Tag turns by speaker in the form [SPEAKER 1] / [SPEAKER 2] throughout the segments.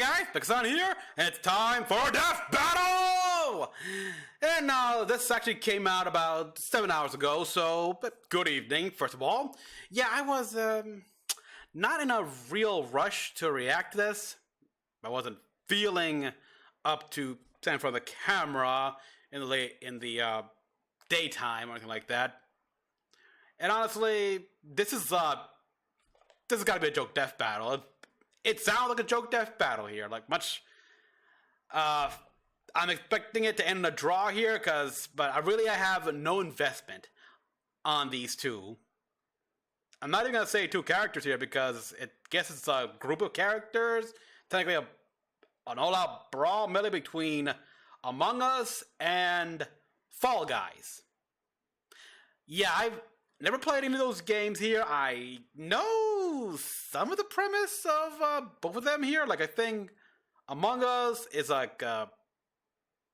[SPEAKER 1] guys, Mecha-san here, and it's time for Death Battle! And this actually came out about 7 hours ago, so good evening, first of all. Yeah, I was not in a real rush to react to this. I wasn't feeling up to stand in front of the camera in the daytime or anything like that. And honestly, this has got to be a joke death battle. It sounds like a joke death battle here. Like much, I'm expecting it to end in a draw here, but I have no investment on these two. I'm not even gonna say two characters here because guess it's a group of characters. Technically, an all-out brawl melee between Among Us and Fall Guys. Yeah, I've never played any of those games here. I know some of the premise of both of them here. Like, I think Among Us is like a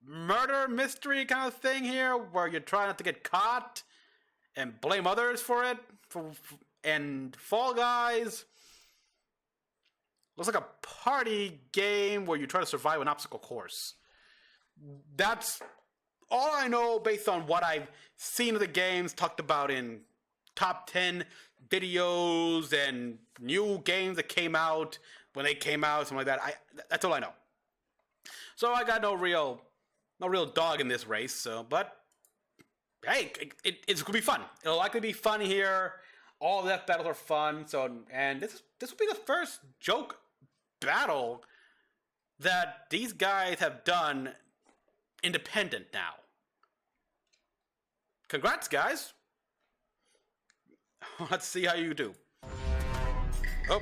[SPEAKER 1] murder mystery kind of thing here, where you're trying not to get caught and blame others for it. And Fall Guys looks like a party game where you try to survive an obstacle course. That's all I know based on what I've seen of the games talked about in top 10 videos and new games that came out when they came out, something like that. That's all I know. So I got no real dog in this race. But hey, it's gonna be fun. It'll likely be fun here. All the death battles are fun. And this will be the first joke battle that these guys have done independent now. Congrats, guys. Let's see how you do. Oh.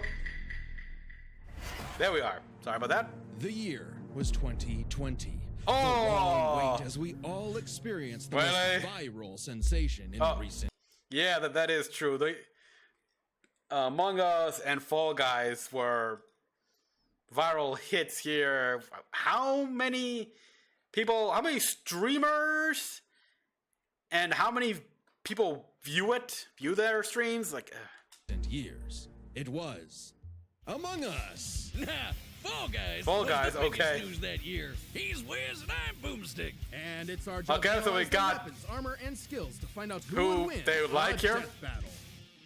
[SPEAKER 1] There we are. Sorry about that.
[SPEAKER 2] The year was 2020.
[SPEAKER 1] Oh!
[SPEAKER 2] A long wait as we all experienced the most viral sensation in recent...
[SPEAKER 1] Yeah, that is true. The Among Us and Fall Guys were viral hits here. How many people, how many streamers, and how many people view their streams? Like,
[SPEAKER 2] and years. It was Among Us.
[SPEAKER 3] Nah, Fall Guys.
[SPEAKER 1] Fall Guys, okay.
[SPEAKER 3] News that year. He's Wiz and I'm Boomstick.
[SPEAKER 4] And it's our job
[SPEAKER 1] to
[SPEAKER 4] so we got
[SPEAKER 1] weapons,
[SPEAKER 4] armor, and skills to find out who will win
[SPEAKER 1] they would like here.
[SPEAKER 4] Death battle.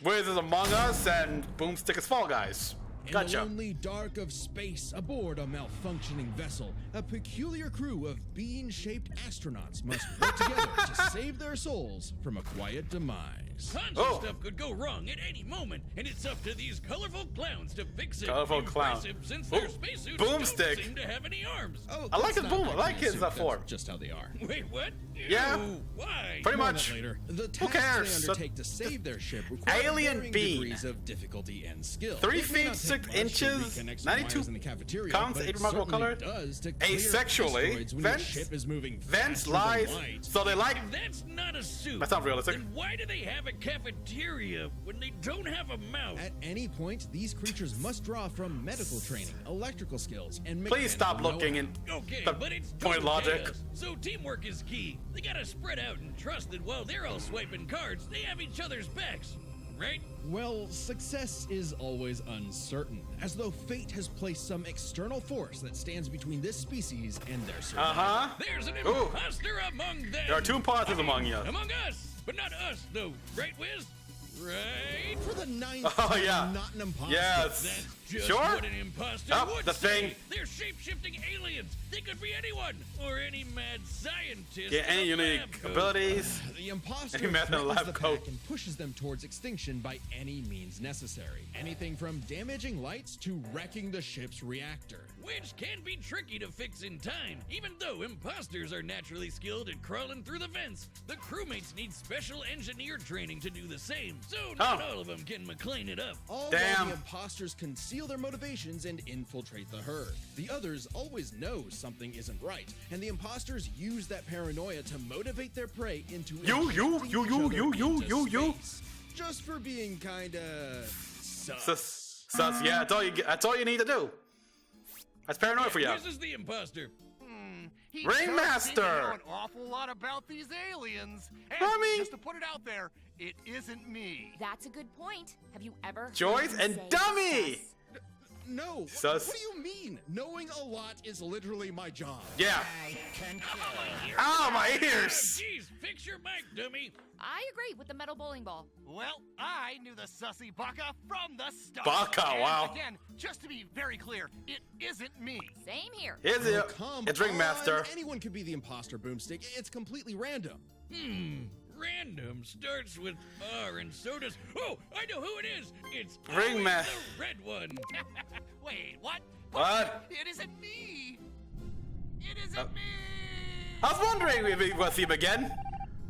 [SPEAKER 1] Wiz is Among Us and Boomstick is Fall Guys. Gotcha.
[SPEAKER 2] In the lonely dark of space, aboard a malfunctioning vessel, a peculiar crew of bean-shaped astronauts must work together to save their souls from a quiet demise.
[SPEAKER 3] Tons of stuff could go wrong at any moment, and it's up to these colorful clowns to fix it.
[SPEAKER 1] Colorful clown.
[SPEAKER 3] Since their spacesuits
[SPEAKER 1] Boomstick.
[SPEAKER 3] don't seem to have any arms.
[SPEAKER 2] Oh,
[SPEAKER 1] I like his boom. I like his form.
[SPEAKER 2] Just how they are.
[SPEAKER 3] Wait, what?
[SPEAKER 1] Yeah.
[SPEAKER 3] Ew, why?
[SPEAKER 1] Pretty much.
[SPEAKER 2] Later, the
[SPEAKER 1] Who
[SPEAKER 2] tasks
[SPEAKER 1] cares?
[SPEAKER 2] they undertake to save their ship require
[SPEAKER 1] Alien
[SPEAKER 2] varying
[SPEAKER 1] bean.
[SPEAKER 2] degrees of difficulty and skill.
[SPEAKER 1] 3
[SPEAKER 2] It may
[SPEAKER 1] feet
[SPEAKER 2] not
[SPEAKER 1] 6
[SPEAKER 2] take much to
[SPEAKER 1] inches,
[SPEAKER 2] reconnect some
[SPEAKER 1] 92
[SPEAKER 2] wires in the cafeteria,
[SPEAKER 1] pounds,
[SPEAKER 2] but
[SPEAKER 1] 8
[SPEAKER 2] it
[SPEAKER 1] remarkable
[SPEAKER 2] certainly
[SPEAKER 1] color.
[SPEAKER 2] does to clear
[SPEAKER 1] Asexually,
[SPEAKER 2] asteroids when
[SPEAKER 1] vents,
[SPEAKER 2] your ship is moving
[SPEAKER 1] vents,
[SPEAKER 2] faster
[SPEAKER 1] lies.
[SPEAKER 2] than light.
[SPEAKER 1] So they like.
[SPEAKER 3] If that's not a suit,
[SPEAKER 1] That's not realistic.
[SPEAKER 3] then why do they have a cafeteria when they don't have a mouth?
[SPEAKER 2] At any point, these creatures must draw from medical training, electrical skills, and
[SPEAKER 1] Please stop
[SPEAKER 2] mechanical
[SPEAKER 1] looking
[SPEAKER 2] know-how.
[SPEAKER 1] and
[SPEAKER 3] Okay,
[SPEAKER 1] the
[SPEAKER 3] but it's
[SPEAKER 1] point
[SPEAKER 3] total
[SPEAKER 1] logic.
[SPEAKER 3] chaos. So teamwork is key. They gotta spread out and trust that while they're all swiping cards, they have each other's backs, right?
[SPEAKER 2] Well, success is always uncertain, as though fate has placed some external force that stands between this species and their survival.
[SPEAKER 3] There's an
[SPEAKER 1] Ooh.
[SPEAKER 3] imposter among them.
[SPEAKER 1] There are two imposters among you.
[SPEAKER 3] Among us, but not us, though. Right, Wiz? Right?
[SPEAKER 2] For the ninth
[SPEAKER 1] Oh,
[SPEAKER 2] time,
[SPEAKER 1] yeah.
[SPEAKER 2] not an imposter.
[SPEAKER 1] Yes.
[SPEAKER 3] That's just
[SPEAKER 1] Sure.
[SPEAKER 3] what an imposter would
[SPEAKER 1] the
[SPEAKER 3] say.
[SPEAKER 1] thing.
[SPEAKER 3] They're shape-shifting aliens. They could be anyone, or any mad scientist.
[SPEAKER 1] Get any
[SPEAKER 3] in a
[SPEAKER 1] unique
[SPEAKER 3] lab coat.
[SPEAKER 1] abilities.
[SPEAKER 2] The imposter
[SPEAKER 1] Any method in a
[SPEAKER 2] threatens
[SPEAKER 1] lab
[SPEAKER 2] the
[SPEAKER 1] coat.
[SPEAKER 2] pack and pushes them towards extinction by any means necessary. Anything from damaging lights to wrecking the ship's reactor.
[SPEAKER 3] Which can be tricky to fix in time. Even though imposters are naturally skilled at crawling through the vents, the crewmates need special engineer training to do the same. So not all of them can McLean it up.
[SPEAKER 2] All
[SPEAKER 1] Damn.
[SPEAKER 2] while the imposters conceal their motivations and infiltrate the herd. The others always know something isn't right, and the imposters use that paranoia to motivate their prey into
[SPEAKER 1] You,
[SPEAKER 2] just for being kinda sus.
[SPEAKER 1] Sus. Yeah, that's all you need to do. That's paranoid for you.
[SPEAKER 3] This is the imposter.
[SPEAKER 5] He
[SPEAKER 1] Ringmaster!
[SPEAKER 5] does seem to know an awful lot about these aliens. And
[SPEAKER 1] Mommy!
[SPEAKER 5] just to put it out there, it isn't me.
[SPEAKER 6] That's a good point. Have you ever heard
[SPEAKER 1] Joyce
[SPEAKER 6] him
[SPEAKER 1] and
[SPEAKER 6] say
[SPEAKER 1] Dummy!
[SPEAKER 6] sus?
[SPEAKER 2] No.
[SPEAKER 1] Sus.
[SPEAKER 2] What do you mean? Knowing a lot is literally my job.
[SPEAKER 1] Yeah. Ow, my ears!
[SPEAKER 3] Jeez, fix your mic, dummy.
[SPEAKER 6] I agree with the metal bowling ball.
[SPEAKER 5] Well, I knew the sussy Baka from the start.
[SPEAKER 1] Baka,
[SPEAKER 5] And
[SPEAKER 1] wow.
[SPEAKER 5] Again, just to be very clear, it isn't me.
[SPEAKER 6] Same here.
[SPEAKER 1] Is
[SPEAKER 2] Oh,
[SPEAKER 1] it?
[SPEAKER 2] come
[SPEAKER 1] It's Ringmaster.
[SPEAKER 2] on. Anyone could be the imposter, Boomstick. It's completely random.
[SPEAKER 3] Random starts with R and so does. Oh, I know who it is. It's
[SPEAKER 1] Ringmaster.
[SPEAKER 3] the red one.
[SPEAKER 5] Wait, what?
[SPEAKER 1] What?
[SPEAKER 5] It isn't me. It isn't me.
[SPEAKER 1] I was wondering if we will see him again.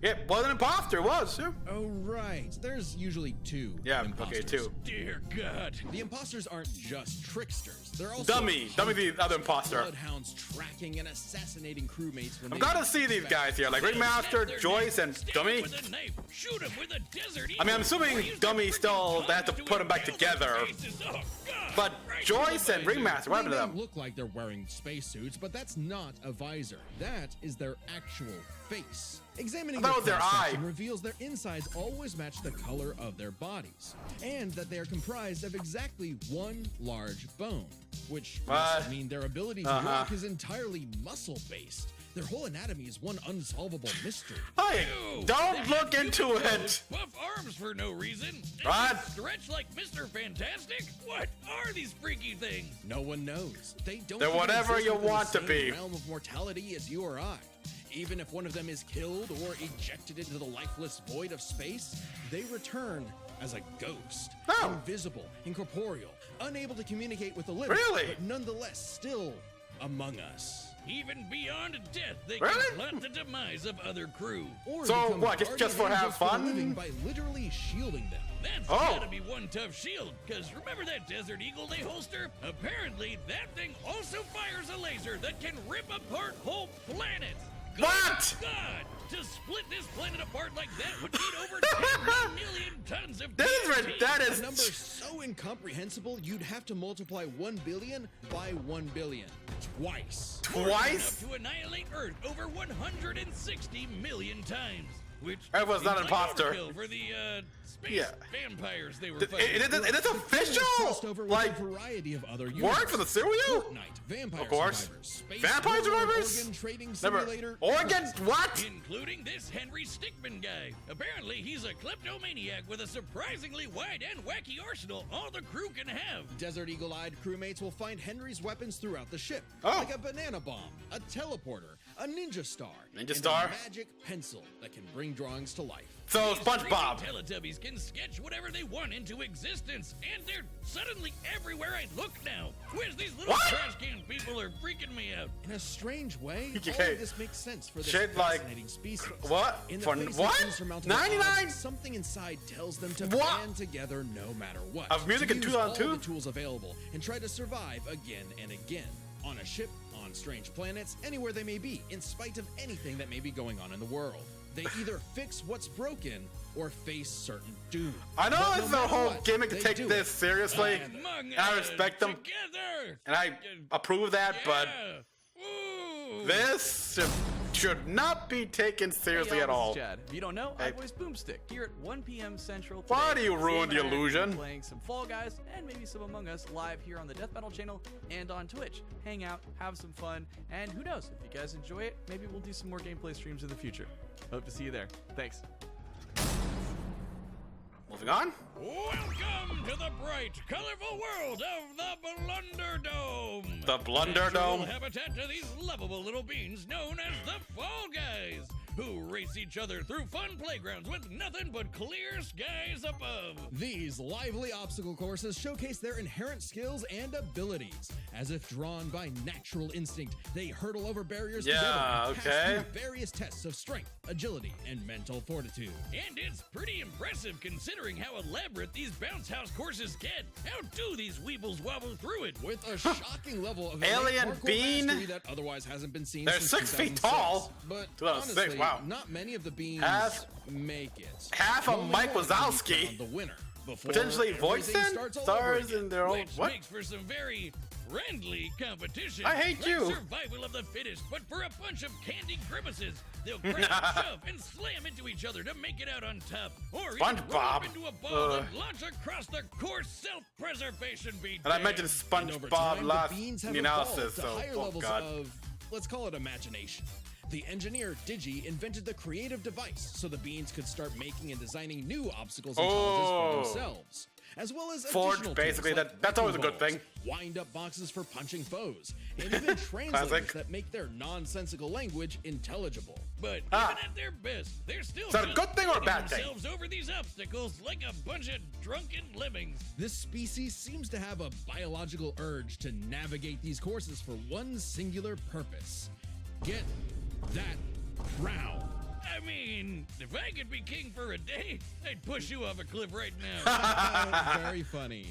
[SPEAKER 1] It was an imposter, it was. Yeah,
[SPEAKER 2] Oh, right. There's usually two
[SPEAKER 1] yeah
[SPEAKER 2] imposters.
[SPEAKER 1] okay, two.
[SPEAKER 3] Dear God.
[SPEAKER 2] The imposters aren't just tricksters. They're also
[SPEAKER 1] Dummy the other imposter.
[SPEAKER 2] bloodhounds tracking and assassinating crewmates when
[SPEAKER 1] I've
[SPEAKER 2] they
[SPEAKER 1] got to see these guys here, like Ringmaster,
[SPEAKER 3] Their
[SPEAKER 1] Joyce,
[SPEAKER 3] neck,
[SPEAKER 1] and
[SPEAKER 3] stab
[SPEAKER 1] Dummy.
[SPEAKER 3] him with a knife, shoot him with a desert
[SPEAKER 1] I mean, I'm
[SPEAKER 3] eagle,
[SPEAKER 1] assuming
[SPEAKER 3] or use
[SPEAKER 1] Dummy
[SPEAKER 3] their
[SPEAKER 1] still,
[SPEAKER 3] freaking
[SPEAKER 1] they have to
[SPEAKER 3] tongues
[SPEAKER 1] put them back
[SPEAKER 3] impale
[SPEAKER 1] together.
[SPEAKER 3] their faces. Oh, God.
[SPEAKER 1] But
[SPEAKER 3] Right
[SPEAKER 1] Joyce
[SPEAKER 3] through
[SPEAKER 1] and
[SPEAKER 3] the visor.
[SPEAKER 1] Ringmaster, what happened to
[SPEAKER 2] They
[SPEAKER 1] them?
[SPEAKER 2] look like they're wearing spacesuits, but that's not a visor. That is their actual face. Examining
[SPEAKER 1] I thought it was their
[SPEAKER 2] cross-section
[SPEAKER 1] eye.
[SPEAKER 2] reveals their insides always match the color of their bodies, and that they are comprised of exactly one large bone, which must
[SPEAKER 1] What?
[SPEAKER 2] mean their ability to walk is entirely muscle-based. Their whole anatomy is one unsolvable mystery.
[SPEAKER 1] Hey,
[SPEAKER 3] Ew,
[SPEAKER 1] don't
[SPEAKER 3] they
[SPEAKER 1] look
[SPEAKER 3] have
[SPEAKER 1] into
[SPEAKER 3] human
[SPEAKER 1] it.
[SPEAKER 3] nose, Puff arms for no reason. and
[SPEAKER 1] What?
[SPEAKER 3] Stretch like Mr. Fantastic? What are these freaky things?
[SPEAKER 2] No one knows. They don't.
[SPEAKER 1] They're
[SPEAKER 2] even
[SPEAKER 1] whatever
[SPEAKER 2] exist
[SPEAKER 1] you
[SPEAKER 2] within the
[SPEAKER 1] want to
[SPEAKER 2] same
[SPEAKER 1] be.
[SPEAKER 2] Realm of mortality as you or I. Even if one of them is killed or ejected into the lifeless void of space, they return as a ghost.
[SPEAKER 1] Oh.
[SPEAKER 2] Invisible, incorporeal, unable to communicate with the living,
[SPEAKER 1] Really?
[SPEAKER 2] but nonetheless still among us.
[SPEAKER 3] Even beyond death, they
[SPEAKER 1] Really?
[SPEAKER 3] can plot the demise of other crew.
[SPEAKER 2] Or
[SPEAKER 1] So
[SPEAKER 2] become
[SPEAKER 1] what, just
[SPEAKER 2] guardian
[SPEAKER 1] for have
[SPEAKER 2] angels the
[SPEAKER 1] fun?
[SPEAKER 2] living by literally shielding them.
[SPEAKER 3] That's
[SPEAKER 1] Oh.
[SPEAKER 3] gotta be one tough shield, because remember that Desert Eagle they holster? Apparently, that thing also fires a laser that can rip apart whole planets. Good
[SPEAKER 1] What?
[SPEAKER 3] God! To split this planet apart like that would need over 10 million tons of
[SPEAKER 1] This is
[SPEAKER 3] TNT.
[SPEAKER 1] that
[SPEAKER 2] A number
[SPEAKER 1] is
[SPEAKER 2] so incomprehensible, you'd have to multiply 1 billion by 1 billion. Twice.
[SPEAKER 1] twice.
[SPEAKER 3] Enough to annihilate Earth over 160 million times. Which
[SPEAKER 1] Earth was not an
[SPEAKER 3] seems like
[SPEAKER 1] imposter.
[SPEAKER 3] overkill for the space
[SPEAKER 1] Yeah.
[SPEAKER 3] vampires they were
[SPEAKER 1] It
[SPEAKER 3] fighting.
[SPEAKER 1] is
[SPEAKER 2] Crossed
[SPEAKER 1] official.
[SPEAKER 2] over with
[SPEAKER 1] Like
[SPEAKER 2] a variety of other
[SPEAKER 1] work
[SPEAKER 2] units.
[SPEAKER 1] for the cereal.
[SPEAKER 2] Fortnite, Vampire
[SPEAKER 1] Of course.
[SPEAKER 2] Survivors, Space
[SPEAKER 1] Vampire
[SPEAKER 2] War,
[SPEAKER 1] Survivors?
[SPEAKER 2] Organ Trading
[SPEAKER 1] Never.
[SPEAKER 2] Simulator.
[SPEAKER 1] Oregon. What?
[SPEAKER 3] Including this Henry Stickmin guy. Apparently, he's a kleptomaniac with a surprisingly wide and wacky arsenal all the crew can have.
[SPEAKER 2] Desert Eagle-eyed crewmates will find Henry's weapons throughout the ship,
[SPEAKER 1] Oh.
[SPEAKER 2] like a banana bomb, a teleporter, a ninja star,
[SPEAKER 1] Ninja
[SPEAKER 2] and
[SPEAKER 1] star?
[SPEAKER 2] a magic pencil that can bring drawings to life.
[SPEAKER 1] So
[SPEAKER 3] These
[SPEAKER 1] SpongeBob.
[SPEAKER 3] freaking Teletubbies can sketch whatever they want into existence, and they're suddenly everywhere I look now. Where's these little
[SPEAKER 1] What?
[SPEAKER 3] trash can people are freaking me out.
[SPEAKER 2] In a strange way, all
[SPEAKER 1] Okay.
[SPEAKER 2] of this makes sense for this
[SPEAKER 1] Shit, like,
[SPEAKER 2] fascinating species.
[SPEAKER 1] what?
[SPEAKER 2] In the
[SPEAKER 1] For
[SPEAKER 2] face of
[SPEAKER 1] what?
[SPEAKER 2] insurmountable
[SPEAKER 1] 99?
[SPEAKER 2] odds, something inside tells them to
[SPEAKER 1] What?
[SPEAKER 2] band together no matter what.
[SPEAKER 1] Of music
[SPEAKER 2] to
[SPEAKER 1] in
[SPEAKER 2] use
[SPEAKER 1] 2002?
[SPEAKER 2] all the tools available and try to survive again and again. On a ship, on strange planets, anywhere they may be, in spite of anything that may be going on in the world. They either fix what's broken or face certain doom.
[SPEAKER 1] I know
[SPEAKER 2] But no
[SPEAKER 1] it's the
[SPEAKER 2] matter
[SPEAKER 1] whole
[SPEAKER 2] what,
[SPEAKER 1] gimmick to
[SPEAKER 2] they
[SPEAKER 1] take
[SPEAKER 2] do
[SPEAKER 1] this
[SPEAKER 2] it.
[SPEAKER 1] seriously.
[SPEAKER 3] Among
[SPEAKER 1] I
[SPEAKER 3] us,
[SPEAKER 1] respect them,
[SPEAKER 3] together.
[SPEAKER 1] and I approve that, but
[SPEAKER 3] Yeah. Ooh.
[SPEAKER 1] this should not be taken seriously
[SPEAKER 7] Hey,
[SPEAKER 1] at
[SPEAKER 7] y'all,
[SPEAKER 1] all.
[SPEAKER 7] this is Chad. If you don't know,
[SPEAKER 1] Hey.
[SPEAKER 7] I voice Boomstick here at 1 p.m. Central.
[SPEAKER 1] Why
[SPEAKER 7] today.
[SPEAKER 1] do you ruin
[SPEAKER 7] Sam
[SPEAKER 1] the
[SPEAKER 7] and I are
[SPEAKER 1] illusion?
[SPEAKER 7] Playing some Fall Guys and maybe some Among Us live here on the Death Battle channel and on Twitch. Hang out, have some fun, and who knows? If you guys enjoy it, maybe we'll do some more gameplay streams in the future. Hope to see you there. Thanks.
[SPEAKER 1] Moving on.
[SPEAKER 3] Welcome to the bright, colorful world of the Blunderdome.
[SPEAKER 1] The Blunderdome?
[SPEAKER 3] Natural habitat to these lovable little beings known as the Fall Guys, who race each other through fun playgrounds with nothing but clear skies above.
[SPEAKER 2] These lively obstacle courses showcase their inherent skills and abilities. As if drawn by natural instinct, they hurdle over barriers
[SPEAKER 1] Yeah,
[SPEAKER 2] together and
[SPEAKER 1] okay.
[SPEAKER 2] pass through various tests of strength, agility, and mental fortitude.
[SPEAKER 3] And it's pretty impressive considering how elaborate these bounce house courses get. How do these weebles wobble through it?
[SPEAKER 2] With a shocking level of
[SPEAKER 1] Alien
[SPEAKER 2] innate parkour
[SPEAKER 1] bean.
[SPEAKER 2] mastery that otherwise hasn't been seen
[SPEAKER 1] They're
[SPEAKER 2] since
[SPEAKER 1] 6 feet
[SPEAKER 2] 2006.
[SPEAKER 1] tall.
[SPEAKER 2] But
[SPEAKER 1] 2006,
[SPEAKER 2] honestly,
[SPEAKER 1] wow.
[SPEAKER 2] not many of the beans
[SPEAKER 1] Half-
[SPEAKER 2] make it.
[SPEAKER 1] half of
[SPEAKER 2] Only
[SPEAKER 1] Mike
[SPEAKER 2] one can be
[SPEAKER 1] Wazowski.
[SPEAKER 2] crowned the winner before
[SPEAKER 1] Potentially
[SPEAKER 2] everything
[SPEAKER 1] voicing
[SPEAKER 2] starts all over
[SPEAKER 1] stars
[SPEAKER 2] again.
[SPEAKER 1] in their own
[SPEAKER 3] Which
[SPEAKER 1] what?
[SPEAKER 3] makes for some very friendly competition.
[SPEAKER 1] I hate
[SPEAKER 3] like
[SPEAKER 1] you.
[SPEAKER 3] Survival of the fittest, but for a bunch of candy grimaces. They'll grab, shove, and slam into each other to make it out on top. Or even roll
[SPEAKER 1] SpongeBob.
[SPEAKER 3] up into a ball and launch across the course. Self-preservation be
[SPEAKER 1] And I
[SPEAKER 3] damned.
[SPEAKER 1] mentioned
[SPEAKER 2] And over
[SPEAKER 1] SpongeBob
[SPEAKER 2] time,
[SPEAKER 1] last
[SPEAKER 2] the beans
[SPEAKER 1] in
[SPEAKER 2] have
[SPEAKER 1] the analysis,
[SPEAKER 2] evolved to
[SPEAKER 1] so
[SPEAKER 2] higher
[SPEAKER 1] oh
[SPEAKER 2] levels
[SPEAKER 1] god.
[SPEAKER 2] of, let's call it imagination. The engineer Digi invented the creative device so the beans could start making and designing new obstacles and challenges for themselves, as well as
[SPEAKER 1] Forge,
[SPEAKER 2] additional
[SPEAKER 1] basically,
[SPEAKER 2] tools like
[SPEAKER 1] that's always a
[SPEAKER 2] wrecking
[SPEAKER 1] good thing.
[SPEAKER 2] balls, wind-up boxes for punching foes, and even translators
[SPEAKER 1] Classic.
[SPEAKER 2] that make their nonsensical language intelligible.
[SPEAKER 3] But
[SPEAKER 1] Ah.
[SPEAKER 3] even at their best, they're still
[SPEAKER 1] Is that a
[SPEAKER 3] just
[SPEAKER 1] good thing or a
[SPEAKER 3] flinging
[SPEAKER 1] bad thing?
[SPEAKER 3] themselves over these obstacles like a bunch of drunken lemmings.
[SPEAKER 2] This species seems to have a biological urge to navigate these courses for one singular purpose. Get that crown.
[SPEAKER 3] I mean, if I could be king for a day, I'd push you off a cliff right now.
[SPEAKER 2] Very funny.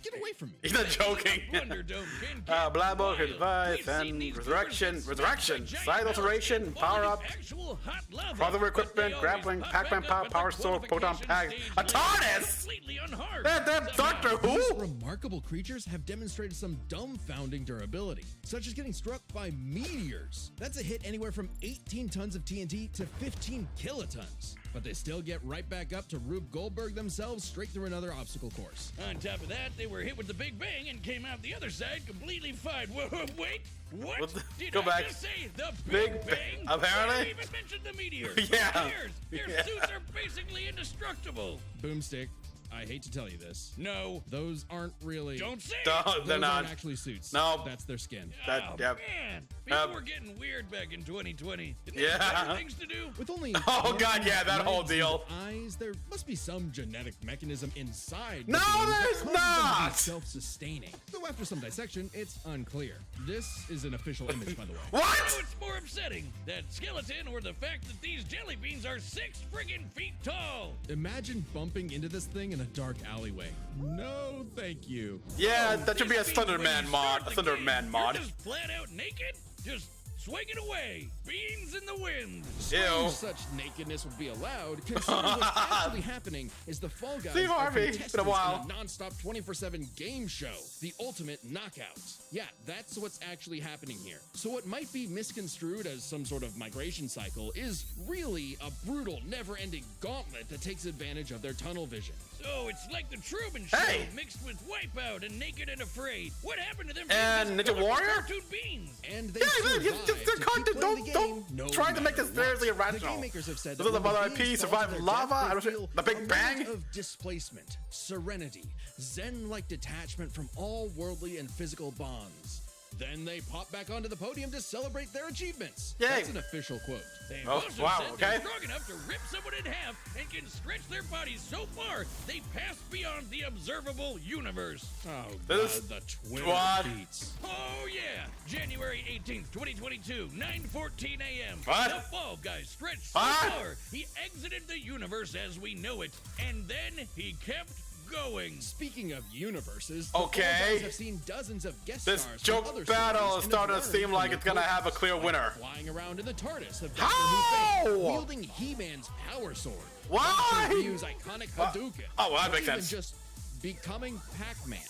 [SPEAKER 2] Get away from me.
[SPEAKER 1] He's not joking.
[SPEAKER 3] Wonderdome can get
[SPEAKER 1] Black Book,
[SPEAKER 3] wild.
[SPEAKER 1] advice,
[SPEAKER 3] We've seen
[SPEAKER 1] and
[SPEAKER 3] these
[SPEAKER 1] resurrection,
[SPEAKER 3] birds
[SPEAKER 1] resurrection,
[SPEAKER 3] smashed by
[SPEAKER 1] side
[SPEAKER 3] giant
[SPEAKER 1] alteration,
[SPEAKER 3] mountains
[SPEAKER 1] power
[SPEAKER 3] and
[SPEAKER 1] up,
[SPEAKER 3] fall into actual hot lava,
[SPEAKER 1] brother
[SPEAKER 3] but
[SPEAKER 1] equipment,
[SPEAKER 3] they always
[SPEAKER 1] grappling,
[SPEAKER 3] pop
[SPEAKER 1] Pac-Man
[SPEAKER 3] back up at
[SPEAKER 1] power
[SPEAKER 3] the
[SPEAKER 1] sword, proton
[SPEAKER 3] qualification
[SPEAKER 1] pack,
[SPEAKER 3] stage
[SPEAKER 1] a
[SPEAKER 3] later,
[SPEAKER 1] TARDIS!
[SPEAKER 3] completely unharmed.
[SPEAKER 1] That Doctor
[SPEAKER 3] Somehow.
[SPEAKER 2] These
[SPEAKER 1] Who?
[SPEAKER 2] remarkable creatures have demonstrated some dumbfounding durability, such as getting struck by meteors. That's a hit anywhere from 18 tons of TNT to 15 kilotons. But they still get right back up to Rube Goldberg themselves straight through another obstacle course.
[SPEAKER 3] On top of that, they were hit with the Big Bang and came out the other side completely fine. Whoa, wait, what?
[SPEAKER 1] What the-
[SPEAKER 3] Did
[SPEAKER 1] go
[SPEAKER 3] I
[SPEAKER 1] back.
[SPEAKER 3] just say the
[SPEAKER 1] Big
[SPEAKER 3] Big
[SPEAKER 1] Bang,
[SPEAKER 3] Bang?
[SPEAKER 1] apparently.
[SPEAKER 3] I even mentioned the meteor.
[SPEAKER 1] Yeah.
[SPEAKER 3] Who cares? Their
[SPEAKER 1] Yeah.
[SPEAKER 3] suits are basically indestructible.
[SPEAKER 2] Boomstick, I hate to tell you this.
[SPEAKER 3] No,
[SPEAKER 2] Those aren't really.
[SPEAKER 3] don't say
[SPEAKER 1] No,
[SPEAKER 3] it.
[SPEAKER 2] Those
[SPEAKER 1] they're not.
[SPEAKER 2] aren't actually suits.
[SPEAKER 1] No.
[SPEAKER 2] That's their skin.
[SPEAKER 1] That,
[SPEAKER 3] Oh,
[SPEAKER 1] yep.
[SPEAKER 3] man. People
[SPEAKER 1] Um,
[SPEAKER 3] were getting weird back in 2020. Didn't
[SPEAKER 1] Yeah.
[SPEAKER 3] they have better things to do?
[SPEAKER 2] With only
[SPEAKER 1] Oh, God, yeah, that whole
[SPEAKER 2] legs and
[SPEAKER 1] deal.
[SPEAKER 2] Eyes, there must be some genetic mechanism inside. the
[SPEAKER 1] No,
[SPEAKER 2] beings that
[SPEAKER 1] there's
[SPEAKER 2] causes them to be
[SPEAKER 1] not!
[SPEAKER 2] Self-sustaining. Though after some dissection, it's unclear. This is an official image, by the way.
[SPEAKER 3] Oh,
[SPEAKER 1] What?
[SPEAKER 3] it's more upsetting. That skeleton or the fact that these jelly beans are 6 friggin' feet tall.
[SPEAKER 2] Imagine bumping into this thing in a dark alleyway. No, thank you.
[SPEAKER 1] Yeah, that should be a
[SPEAKER 3] This means when
[SPEAKER 1] Thunderman
[SPEAKER 3] you
[SPEAKER 1] mod.
[SPEAKER 3] start
[SPEAKER 1] A
[SPEAKER 3] the game,
[SPEAKER 1] Thunderman mod.
[SPEAKER 3] You're just flat out naked, just swinging away. Beans in the wind.
[SPEAKER 1] Ew.
[SPEAKER 2] Such nakedness would be allowed, considering what's actually happening is the Fall Guys
[SPEAKER 1] Steve
[SPEAKER 2] are
[SPEAKER 1] Harvey, it's
[SPEAKER 2] contestants
[SPEAKER 1] been a while.
[SPEAKER 2] in a non-stop 24/7 game show, the Ultimate Knockout. Yeah, that's what's actually happening here. So what might be misconstrued as some sort of migration cycle is really a brutal, never-ending gauntlet that takes advantage of their tunnel vision.
[SPEAKER 3] So it's like the Truman Show
[SPEAKER 1] Hey!
[SPEAKER 3] mixed with Wipeout and Naked and Afraid. What happened to them?
[SPEAKER 1] And
[SPEAKER 3] being
[SPEAKER 1] Ninja
[SPEAKER 3] colorful
[SPEAKER 1] Warrior?
[SPEAKER 3] cartoon beans.
[SPEAKER 2] And they
[SPEAKER 1] Yeah,
[SPEAKER 2] survive
[SPEAKER 1] just
[SPEAKER 2] to
[SPEAKER 1] the
[SPEAKER 2] keep
[SPEAKER 1] content.
[SPEAKER 2] playing the
[SPEAKER 1] Don't
[SPEAKER 2] game no
[SPEAKER 1] try to make
[SPEAKER 2] matter
[SPEAKER 1] this seriously
[SPEAKER 2] what.
[SPEAKER 1] irrational.
[SPEAKER 2] The game makers have said
[SPEAKER 1] This
[SPEAKER 2] that
[SPEAKER 1] is
[SPEAKER 2] when the
[SPEAKER 1] about
[SPEAKER 2] beings
[SPEAKER 1] IP,
[SPEAKER 2] fall
[SPEAKER 1] survive
[SPEAKER 2] to their
[SPEAKER 1] lava,
[SPEAKER 2] death,
[SPEAKER 1] I
[SPEAKER 2] they
[SPEAKER 1] don't-
[SPEAKER 2] feel
[SPEAKER 1] the Big
[SPEAKER 2] a
[SPEAKER 1] Bang?
[SPEAKER 2] moment of displacement, serenity, zen-like detachment from all worldly and physical bonds. Then they pop back onto the podium to celebrate their achievements.
[SPEAKER 1] Yay.
[SPEAKER 2] That's an official quote.
[SPEAKER 3] They've
[SPEAKER 1] Oh,
[SPEAKER 3] also
[SPEAKER 1] wow,
[SPEAKER 3] said they're
[SPEAKER 1] okay.
[SPEAKER 3] strong enough to rip someone in half and can stretch their bodies so far they pass beyond the observable universe.
[SPEAKER 2] Oh,
[SPEAKER 1] This is
[SPEAKER 2] God, the Twitter
[SPEAKER 1] what?
[SPEAKER 2] beats.
[SPEAKER 3] Oh yeah! January 18th, 2022, 9:14 a.m.
[SPEAKER 1] What?
[SPEAKER 3] The Fall Guy stretched so
[SPEAKER 1] What?
[SPEAKER 3] far he exited the universe as we know it, and then he kept going.
[SPEAKER 2] Speaking of universes, the Fall
[SPEAKER 1] Okay.
[SPEAKER 2] Guys have seen dozens of guest
[SPEAKER 1] This
[SPEAKER 2] stars from
[SPEAKER 1] joke
[SPEAKER 2] other
[SPEAKER 1] battle
[SPEAKER 2] series
[SPEAKER 1] is
[SPEAKER 2] and
[SPEAKER 1] starting
[SPEAKER 2] have
[SPEAKER 1] to
[SPEAKER 2] learned
[SPEAKER 1] seem
[SPEAKER 2] from
[SPEAKER 1] like
[SPEAKER 2] their
[SPEAKER 1] it's gonna have a
[SPEAKER 2] coaches,
[SPEAKER 1] clear
[SPEAKER 2] like
[SPEAKER 1] winner.
[SPEAKER 2] Flying around in the TARDIS of
[SPEAKER 1] How?
[SPEAKER 2] Doctor Who fame, wielding He-Man's power sword.
[SPEAKER 1] Why?
[SPEAKER 2] watching Ryu's iconic Hadouken.
[SPEAKER 1] Oh, well, that
[SPEAKER 2] or
[SPEAKER 1] makes
[SPEAKER 2] even
[SPEAKER 1] sense.
[SPEAKER 2] just becoming Pac-Man.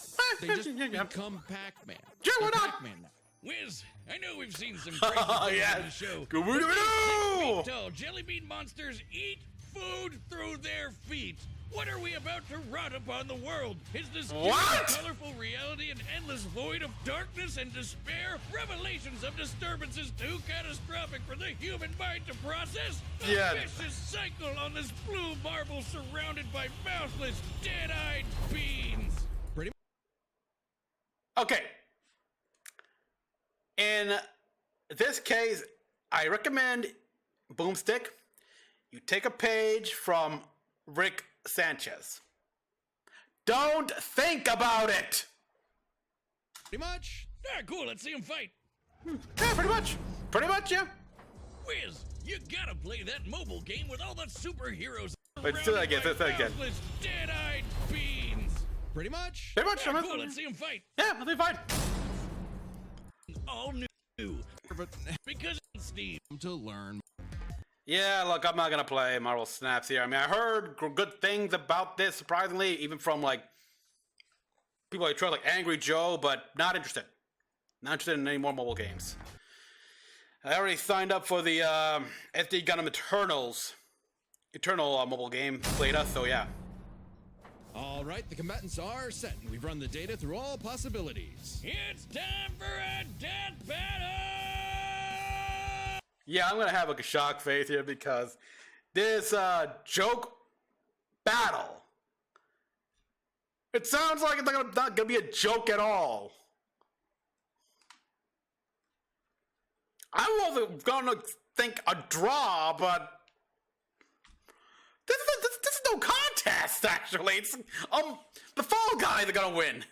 [SPEAKER 2] They just
[SPEAKER 1] Yeah.
[SPEAKER 2] become Pac-Man.
[SPEAKER 1] Sure, why
[SPEAKER 2] They're
[SPEAKER 1] not?
[SPEAKER 2] Pac-Man now.
[SPEAKER 3] Wiz, I know we've seen some crazy
[SPEAKER 1] Oh,
[SPEAKER 3] things
[SPEAKER 1] yeah.
[SPEAKER 3] on the show.
[SPEAKER 1] Scooby-Doo!
[SPEAKER 3] but these 6 feet tall jelly bean monsters eat food through their feet. What are we about to rot upon the world? Is this
[SPEAKER 1] What?
[SPEAKER 3] colorful reality an endless void of darkness and despair? Revelations of disturbances too catastrophic for the human mind to process? A
[SPEAKER 1] Yeah.
[SPEAKER 3] vicious cycle on this blue marble surrounded by mouthless, dead-eyed beans.
[SPEAKER 1] Okay. In this case, I recommend Boomstick. You take a page from Rick Sanchez. Don't think about it.
[SPEAKER 2] Pretty much.
[SPEAKER 3] Ah, cool, let's see him fight.
[SPEAKER 1] Yeah, pretty much. Pretty much, yeah.
[SPEAKER 3] Wiz, you gotta play that mobile game with all the superheroes.
[SPEAKER 1] Wait, say that again, say that again.
[SPEAKER 3] Mouthless, dead-eyed beans.
[SPEAKER 2] Pretty much.
[SPEAKER 1] Pretty much.
[SPEAKER 3] Ah, cool, let's see him fight.
[SPEAKER 1] Yeah, I'll be fine.
[SPEAKER 3] All new.
[SPEAKER 2] But
[SPEAKER 3] Because Steve.
[SPEAKER 2] to learn.
[SPEAKER 1] Yeah, look, I'm not gonna play Marvel Snaps here. I mean, I heard good things about this, surprisingly, even from like people I trust, like Angry Joe, but not interested. Not interested in any more mobile games. I already signed up for the SD Gundam Eternal mobile game beta, so yeah.
[SPEAKER 2] All right, the combatants are set, and we've run the data through all possibilities.
[SPEAKER 3] It's time for a death battle!
[SPEAKER 1] Yeah, I'm gonna have like a shock face here because this joke battle. It sounds like it's not gonna be a joke at all. I wasn't gonna think a draw, but this is no contest. Actually, it's the Fall Guys are gonna win.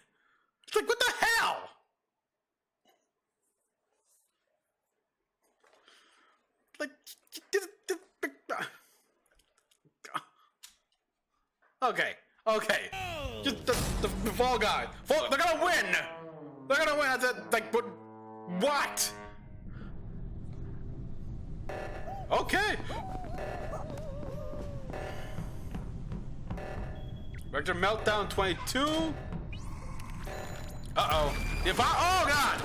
[SPEAKER 1] It's like, what the hell? Like, okay. Just the Fall Guys. They're gonna win. They're gonna win. Like, what? Okay. Vector Meltdown 22. Uh-oh. Oh, God.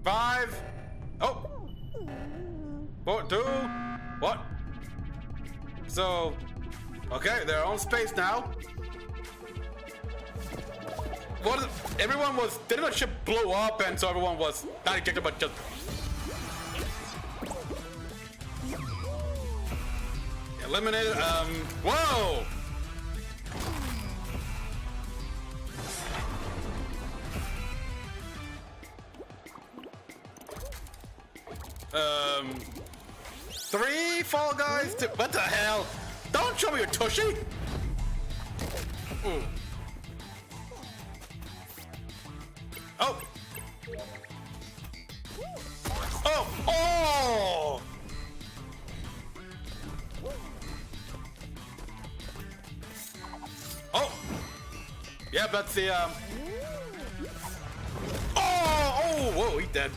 [SPEAKER 1] 5. Oh. 4, 2. What? So, okay, they're on space now. Everyone was, didn't the ship blow up and so everyone was not ejected but just... eliminated, whoa! Three Fall Guys to, what the hell? Don't show me your tushy! Ooh. Oh! Oh! Oh! Oh! Yeah, that's the, Oh! Oh! Whoa, he's dead.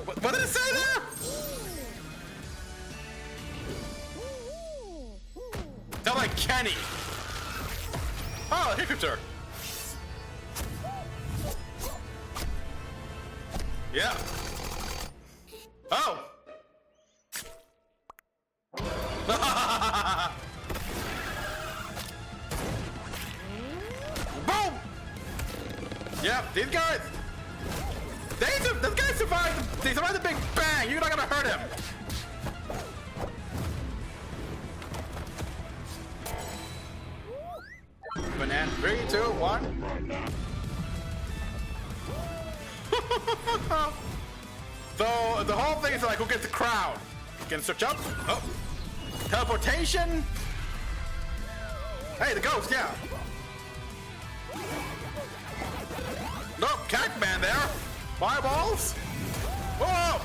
[SPEAKER 1] What did it say there? Sound like Kenny. Oh, Hiccuter. Yeah. Oh. Boom. Yeah, these guys. This guy survived. They survived the Big Bang. You're not gonna hurt him. Banana. 3, 2, 1. So the whole thing is like, who gets the crown? Can switch up? Oh. Teleportation? Hey, the ghost, yeah. Nope, Cat-Man there. Fireballs? Whoa!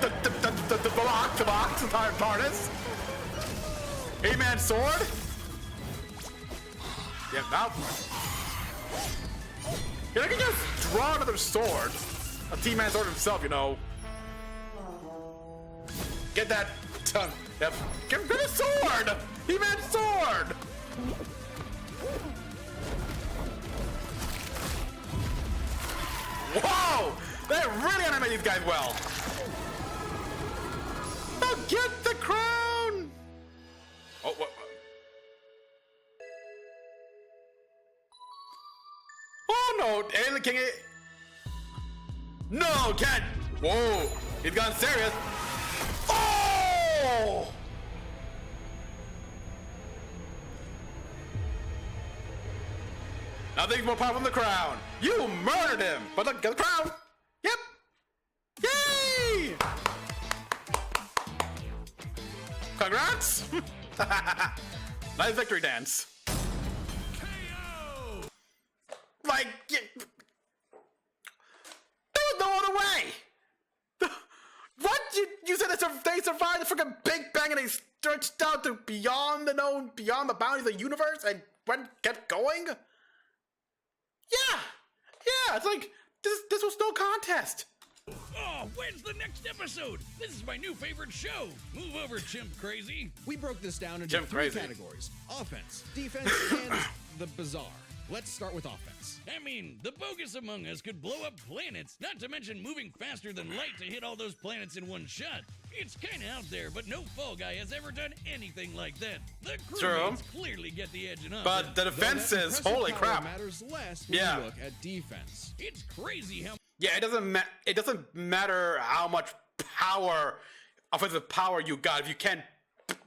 [SPEAKER 1] The box, entire TARDIS. He-Man sword? Yeah, now. Yeah, I can just draw another sword. A T-Man sword himself, you know. Get that tongue. Yep. Get a sword! He-Man sword! Whoa! They really animate these guys well. Now get the crown! Oh, what? Oh no, Alien King. No, can't. Whoa, he's gone serious. Oh! Nothing's more powerful than the crown. You murdered him, but look, get the crown. Yep. Yay! Congrats. Nice victory dance. Like, there was no other way. What? You said they survived the freaking Big Bang and they stretched out to beyond the known, beyond the boundaries of the universe and kept going? Yeah, it's like, this was no contest.
[SPEAKER 3] Oh, when's the next episode? This is my new favorite show. Move over, Chimp Crazy.
[SPEAKER 2] We broke this down into
[SPEAKER 1] Jim
[SPEAKER 2] three
[SPEAKER 1] Crazy.
[SPEAKER 2] categories: offense, defense, and the bizarre. Let's start with offense.
[SPEAKER 3] I mean, the bogus Among Us could blow up planets, not to mention moving faster than light to hit all those planets in one shot. It's kinda out there, but no Fall Guy has ever done anything like that. The crewmates clearly get the edge enough.
[SPEAKER 1] But the defenses, holy crap.
[SPEAKER 2] Matters less when you look at defense.
[SPEAKER 3] It's crazy how
[SPEAKER 1] Yeah, it doesn't matter how much offensive power you got if you can't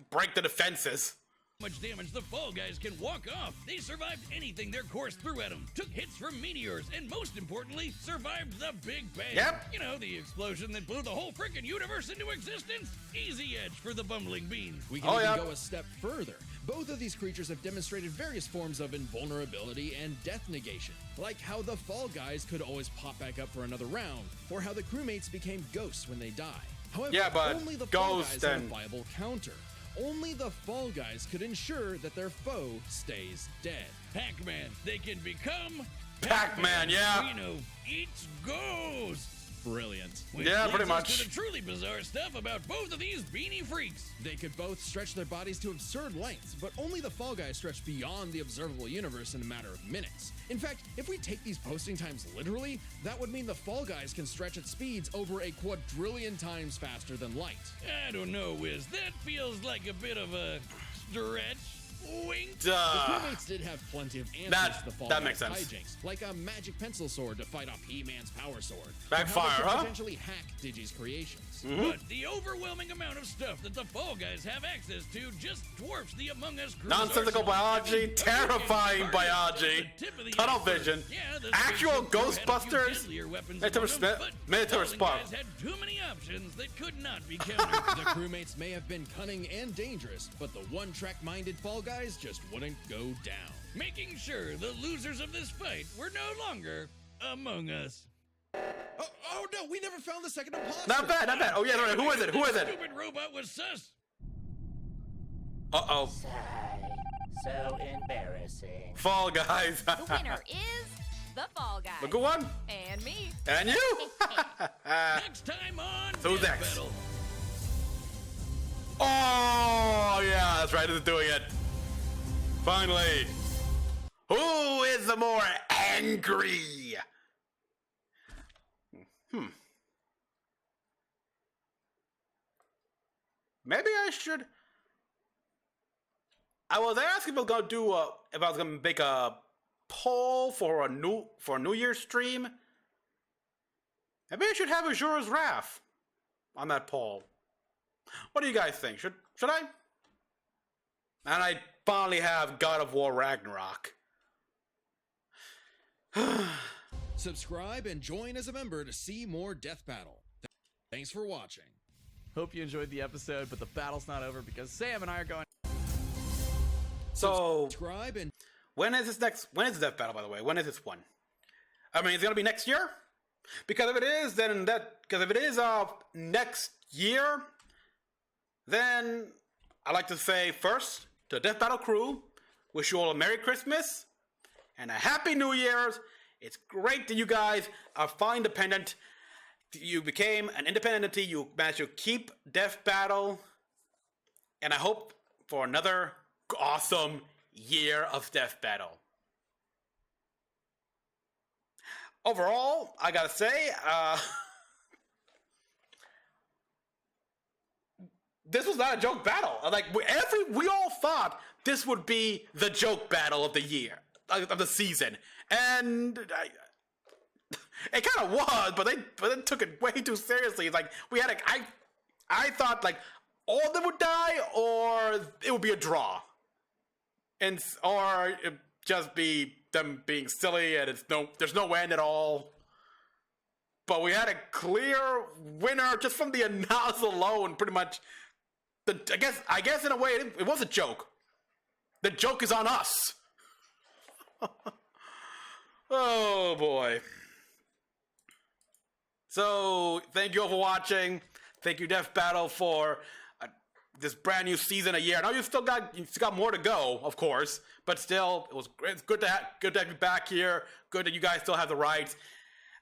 [SPEAKER 1] break the defenses.
[SPEAKER 3] much damage the Fall Guys can walk off. They survived anything their course threw at them, took hits from meteors, and most importantly, survived the Big Bang.
[SPEAKER 1] Yep.
[SPEAKER 3] You know, the explosion that blew the whole freaking universe into existence? Easy edge for the bumbling beans.
[SPEAKER 2] We can even go a step further. Both of these creatures have demonstrated various forms of invulnerability and death negation, like how the Fall Guys could always pop back up for another round, or how the crewmates became ghosts when they die. However, only the Fall Guys have a viable counter. Only the Fall Guys could ensure that their foe stays dead.
[SPEAKER 3] Pac-Man, they can become
[SPEAKER 1] Pac-Man, yeah.
[SPEAKER 3] You know, eats ghosts.
[SPEAKER 2] Brilliant.
[SPEAKER 3] Which
[SPEAKER 1] yeah,
[SPEAKER 3] leads
[SPEAKER 1] pretty
[SPEAKER 3] us
[SPEAKER 1] much.
[SPEAKER 3] to the truly bizarre stuff about both of these beanie freaks.
[SPEAKER 2] They could both stretch their bodies to absurd lengths, but only the Fall Guys stretch beyond the observable universe in a matter of minutes. In fact, if we take these posting times literally, that would mean the Fall Guys can stretch at speeds over a quadrillion times faster than light.
[SPEAKER 3] I don't know, Wiz. That feels like a bit of a stretch. Wink.
[SPEAKER 2] The crewmates did have plenty of answers to the Fall Guys'
[SPEAKER 1] makes sense.
[SPEAKER 2] hijinks, like a magic pencil sword to fight off He-Man's power sword.
[SPEAKER 1] Backfire,
[SPEAKER 2] or how they could
[SPEAKER 1] huh?
[SPEAKER 2] potentially hack Digi's creations.
[SPEAKER 3] But the overwhelming amount of stuff that the Fall Guys have access to just dwarfs the Among Us crew's
[SPEAKER 1] Nonsensical
[SPEAKER 3] arsenal.
[SPEAKER 1] biology, terrifying
[SPEAKER 3] The
[SPEAKER 1] biology,
[SPEAKER 3] tip of the
[SPEAKER 1] tunnel
[SPEAKER 3] iceberg.
[SPEAKER 1] vision,
[SPEAKER 3] Yeah, the
[SPEAKER 1] actual
[SPEAKER 3] Space Crew had a few
[SPEAKER 1] Ghostbusters,
[SPEAKER 3] deadlier weapons
[SPEAKER 1] military
[SPEAKER 3] among them, but
[SPEAKER 1] military
[SPEAKER 3] Fallen
[SPEAKER 1] spark.
[SPEAKER 3] Guys had too many options that could not be countered.
[SPEAKER 2] The crewmates may have been cunning and dangerous, but the one-track-minded Fall Guys just wouldn't go down.
[SPEAKER 3] Making sure the losers of this fight were no longer Among Us.
[SPEAKER 2] Oh no, we never found the second imposter!
[SPEAKER 1] Not bad, not bad. Oh yeah, right. Who is it? Who is it?
[SPEAKER 3] Stupid robot was sus.
[SPEAKER 1] Uh-oh.
[SPEAKER 5] So embarrassing.
[SPEAKER 1] Fall Guys.
[SPEAKER 6] The winner is the Fall Guy.
[SPEAKER 1] The good one?
[SPEAKER 6] And me.
[SPEAKER 1] And you?
[SPEAKER 3] Next time on
[SPEAKER 1] Who's
[SPEAKER 3] Death
[SPEAKER 1] next?
[SPEAKER 3] Battle.
[SPEAKER 1] Oh, yeah, that's right. It's doing it. Finally. Who is the more angry? Maybe I should. I was asking if I was gonna do if I was gonna make a poll for a New Year's stream. Maybe I should have Azura's Wrath on that poll. What do you guys think? Should I? And I finally have God of War Ragnarok.
[SPEAKER 2] Subscribe and join as a member to see more Death Battle. Thanks for watching.
[SPEAKER 7] Hope you enjoyed the episode, but the battle's not over because Sam and I are going.
[SPEAKER 1] So
[SPEAKER 2] Subscribe and
[SPEAKER 1] when is this Death Battle, by the way? When is this one? I mean, it's gonna be next year? Because if it is, next year, then I'd like to say first to Death Battle crew, wish you all a Merry Christmas and a Happy New Year's. It's great that you guys are fine independent. You became an independent entity. You managed to keep Death Battle, and I hope for another awesome year of Death Battle. Overall, I gotta say, this was not a joke battle. Like we all thought this would be the joke battle of the year, of the season, and it kind of was, but they took it way too seriously. It's like we had I thought like all of them would die, or it would be a draw, or it just be them being silly and there's no end at all. But we had a clear winner just from the analysis alone, pretty much. I guess in a way it was a joke. The joke is on us. Oh boy. So thank you all for watching. Thank you Death Battle for this brand new season a year. I know you still got more to go, of course, but still it's good to have you back here. Good that you guys still have the rights.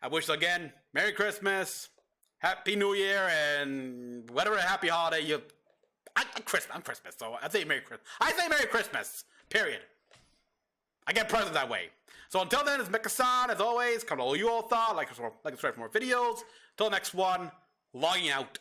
[SPEAKER 1] I wish again Merry Christmas, Happy New Year, and whatever happy holiday I'm Christmas, so I say Merry Christmas. I say Merry Christmas. Period. I get presents that way. So until then, it's Mecha-san, as always. Comment below you all thought. Like and subscribe for more videos. Till the next one, logging out.